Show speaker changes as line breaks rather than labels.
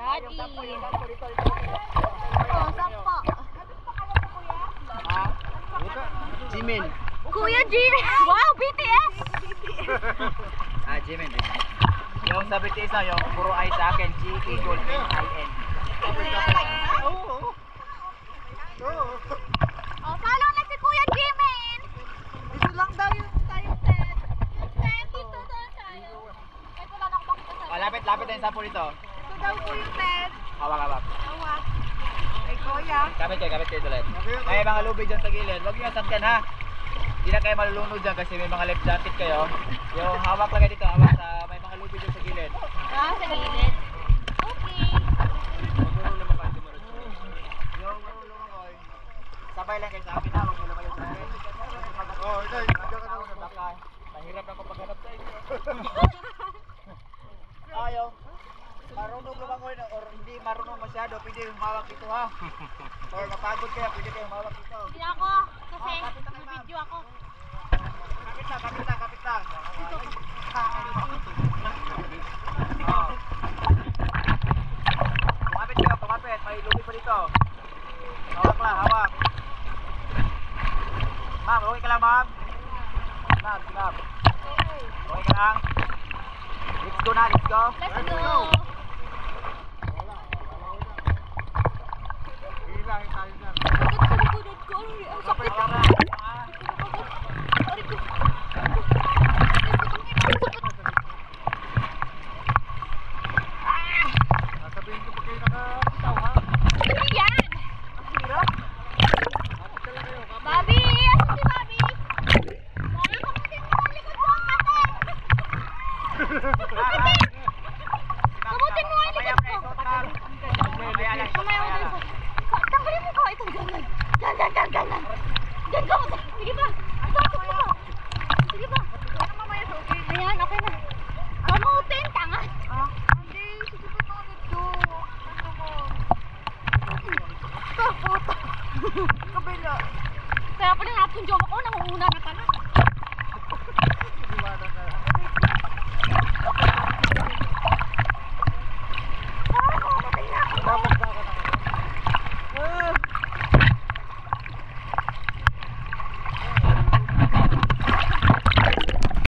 Daddy.
Oh, sampo.
Jimin.
Kuya Jin. Wow, BTS.
Jimin. Yung sa BTS na yung puro I sa akin. G-E-I-N.
Oh, follow na si Kuya Jimin.
Dito lang daw yung tayo, Ted.
Ted, dito daw tayo. Ito lang ako bakit sa.
Lapit na yung sampo dito.
Ito daw po yung Ted.
Hawak.
Hawak. Ay, Kuya.
Kapit kayo ulit. May mga lubid dyan sa gilid. Huwag nyo sakyan ha. Hindi na kayo malulunod dyan kasi may mga life jacket kayo. Yung hawak lang kayo dito. Hawak sa may mga lubid dyan sa gilid.
Ah, sa gilid. Okay.
Yung marulungan ko. Sabay lang kayo sa akin ha. Huwag nyo lumayo sa akin. Mahirap ako paghanap sa inyo. Ayaw. Marunong lumangoy na or hindi marunong masyado, pwede humawak dito ha. Or mapagod kaya, pwede kayo humawak dito.
Hindi ako. Kasi video ako.
Kapit lang. Kumapit. May lubi pa dito. Hawak. Ma'am, okay ka lang ma'am? Sinab. Okay ka lang? Let's go.
Let's go. Ang sakit.
Sasabihin ko pa kayo nakakitaw ha?
Ano yan? Bobby! Asan si Bobby? Bobby, kamutin mo ang likod ko ang kate! Kamutin mo ang likod ko! Mamaya mo din ko. Tanggalin mo ko ito. Ganyan. Diyan ka. Sige pa. Sige pa. Ayan, okay na. Kamutin, tanga.
Hindi, sige pa ulit ko. Ano mo? Puta. Kabila.
Kaya pala nga itong jowa ko, nangunguna na ka na.